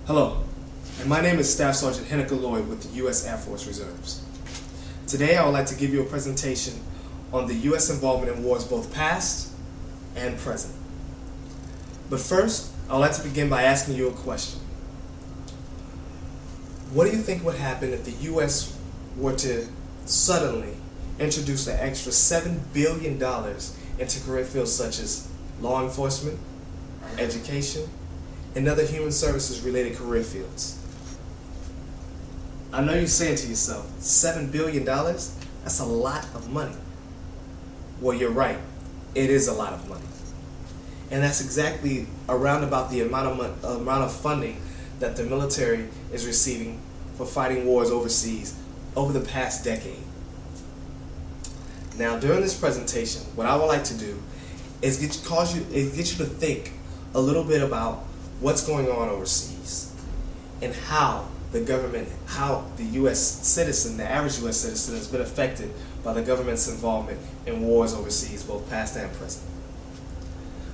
Hello, and my name is Staff Sergeant Henniker Lloyd with the U.S. Air Force Reserves. Today I would like to give you a presentation on the U.S. involvement in wars both past and present. But first, I would like to begin by asking you a question. What do you think would happen if the U.S. were to suddenly introduce an extra $7 billion into career fields such as law enforcement, education, and other human services related career fields? I know you're saying to yourself, $7 billion? That's a lot of money. Well, you're right. It is a lot of money. And that's exactly around about the amount of funding that the military is receiving for fighting wars overseas over the past decade. Now, during this presentation, what I would like to do is get you to think a little bit about what's going on overseas and how the government, how the U.S. citizen, the average U.S. citizen, has been affected by the government's involvement in wars overseas, both past and present.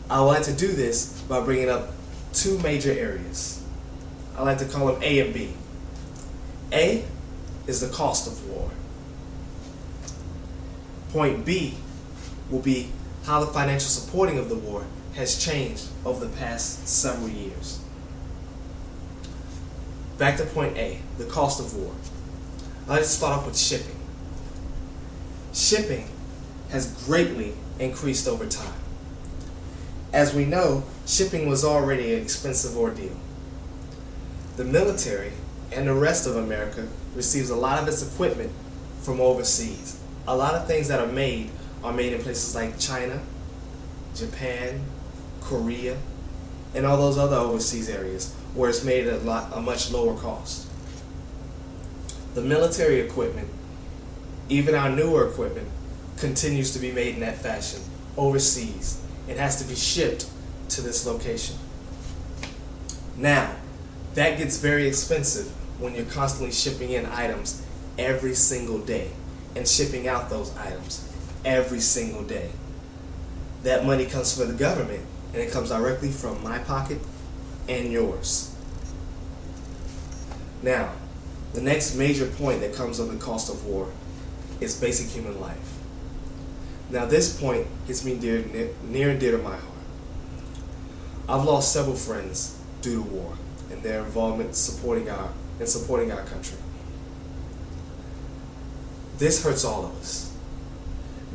I would like to do this by bringing up two major areas. I like to call them A and B. A is the cost of war. Point B will be how the financial supporting of the war has changed over the past several years. Back to point A, the cost of war. I'd like to start off with shipping. Shipping has greatly increased over time. As we know, shipping was already an expensive ordeal. The military and the rest of America receives a lot of its equipment from overseas. A lot of things that are made in places like China, Japan, Korea, and all those other overseas areas where it's made at a much lower cost. The military equipment, even our newer equipment, continues to be made in that fashion overseas. It has to be shipped to this location. Now, that gets very expensive when you're constantly shipping in items every single day and shipping out those items every single day. That money comes from the government, and it comes directly from my pocket and yours. Now, the next major point that comes on the cost of war is basic human life. Now, this point hits me near and dear to my heart. I've lost several friends due to war and their involvement in supporting our country. This hurts all of us.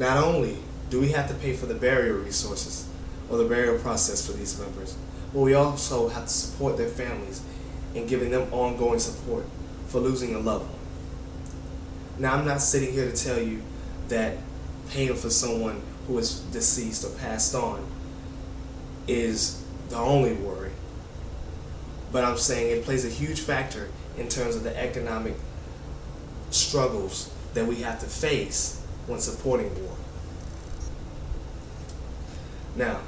Not only do we have to pay for the burial resources or the burial process for these members, but we also have to support their families in giving them ongoing support for losing a loved one. Now, I'm not sitting here to tell you that paying for someone who is deceased or passed on is the only worry, but I'm saying it plays a huge factor in terms of the economic struggles that we have to face when supporting war. Now,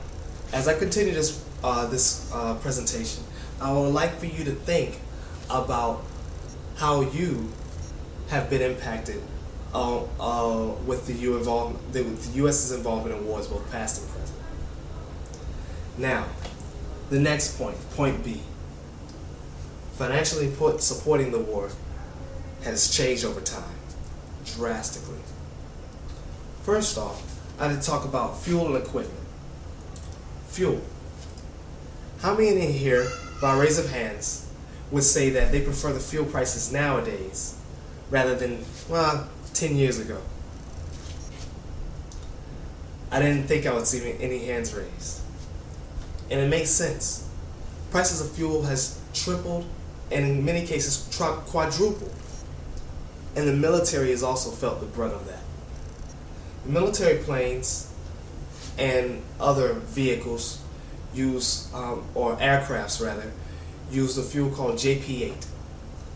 as I continue this presentation, I would like for you to think about how you have been impacted with the U.S.'s involvement in wars, both past and present. Now, the next point, point B. Financially supporting the war has changed over time, drastically. First off, I need to talk about fuel and equipment. Fuel. How many in here, by raise of hands, would say that they prefer the fuel prices nowadays rather than, 10 years ago? I didn't think I would see any hands raised. And it makes sense. Prices of fuel has tripled and in many cases quadrupled. And the military has also felt the brunt of that. The military planes and other vehicles or aircrafts rather, use the fuel called JP-8.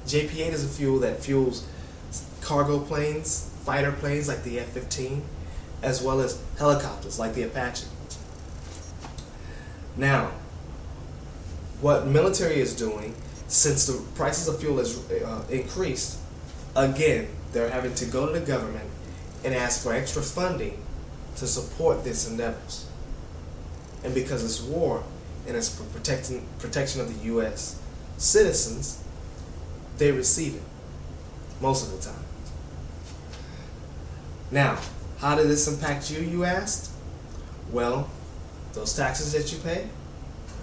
JP-8 is a fuel that fuels cargo planes, fighter planes like the F-15, as well as helicopters like the Apache. Now, what military is doing, since the prices of fuel has increased, again, they're having to go to the government and ask for extra funding to support this endeavors. And because it's war and it's for protection of the U.S. citizens, they receive it most of the time. Now, how did this impact you, you asked? Well, those taxes that you pay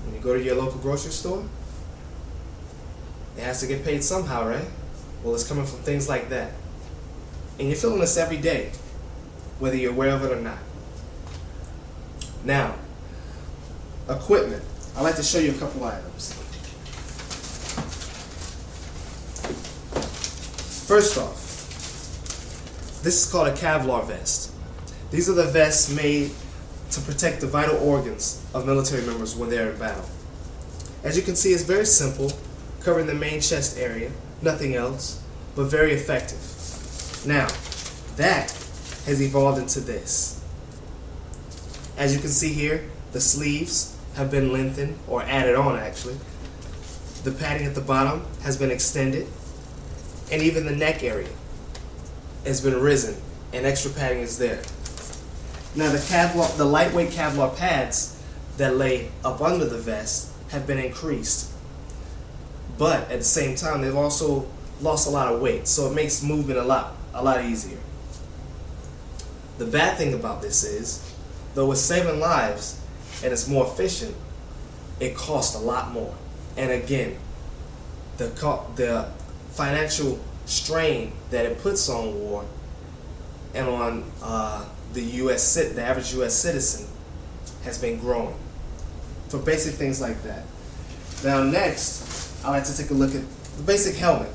when you go to your local grocery store, it has to get paid somehow, right? Well, it's coming from things like that. And you're feeling this every day, whether you're aware of it or not. Now, equipment. I'd like to show you a couple items. First off, this is called a Kevlar vest. These are the vests made to protect the vital organs of military members when they're in battle. As you can see, it's very simple, covering the main chest area, nothing else, but very effective. Now, that has evolved into this. As you can see here, the sleeves have been lengthened, or added on actually. The padding at the bottom has been extended, and even the neck area has been risen, and extra padding is there. Now the lightweight Kevlar pads that lay up under the vest have been increased, but at the same time they've also lost a lot of weight, so it makes movement a lot easier. The bad thing about this is, though it's saving lives and it's more efficient, it costs a lot more. And again, the financial strain that it puts on war and on the average U.S. citizen has been growing for basic things like that. Now next, I like to take a look at the basic helmet.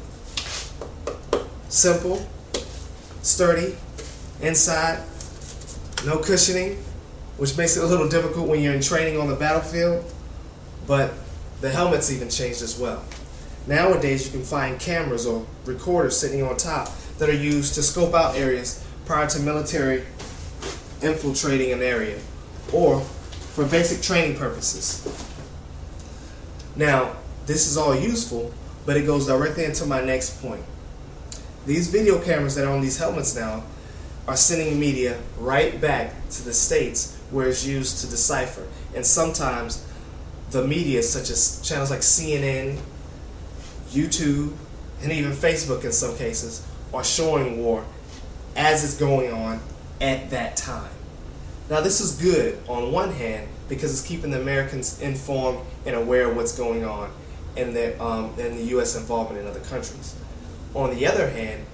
Simple, sturdy, inside, no cushioning, which makes it a little difficult when you're in training on the battlefield, but the helmet's even changed as well. Nowadays, you can find cameras or recorders sitting on top that are used to scope out areas prior to military infiltrating an area, or for basic training purposes. Now, this is all useful, but it goes directly into my next point. These video cameras that are on these helmets now are sending media right back to the states where it's used to decipher. And sometimes the media, such as channels like CNN, YouTube, and even Facebook in some cases, are showing war as it's going on at that time. Now this is good on one hand because it's keeping the Americans informed and aware of what's going on in the U.S. involvement in other countries. On the other hand,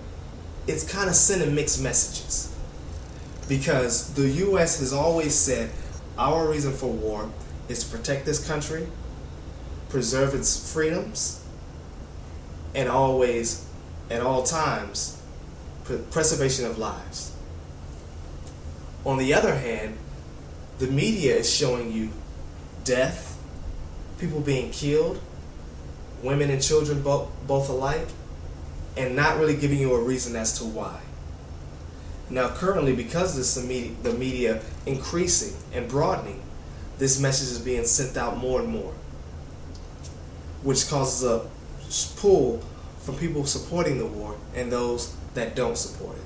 it's kind of sending mixed messages because the U.S. has always said our reason for war is to protect this country, preserve its freedoms, and always, at all times, preservation of lives. On the other hand, the media is showing you death, people being killed, women and children both alike, and not really giving you a reason as to why. Now currently, because the media increasing and broadening, this message is being sent out more and more, which causes a pull from people supporting the war and those that don't support it.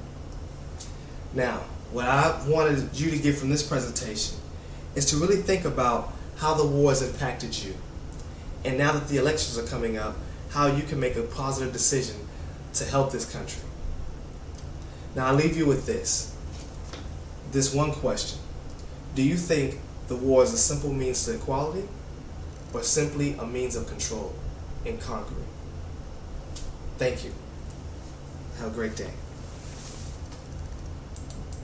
Now, what I wanted you to get from this presentation is to really think about how the war has impacted you. And now that the elections are coming up, how you can make a positive decision to help this country. Now I'll leave you with this one question. Do you think the war is a simple means to equality or simply a means of control and conquering? Thank you. Have a great day.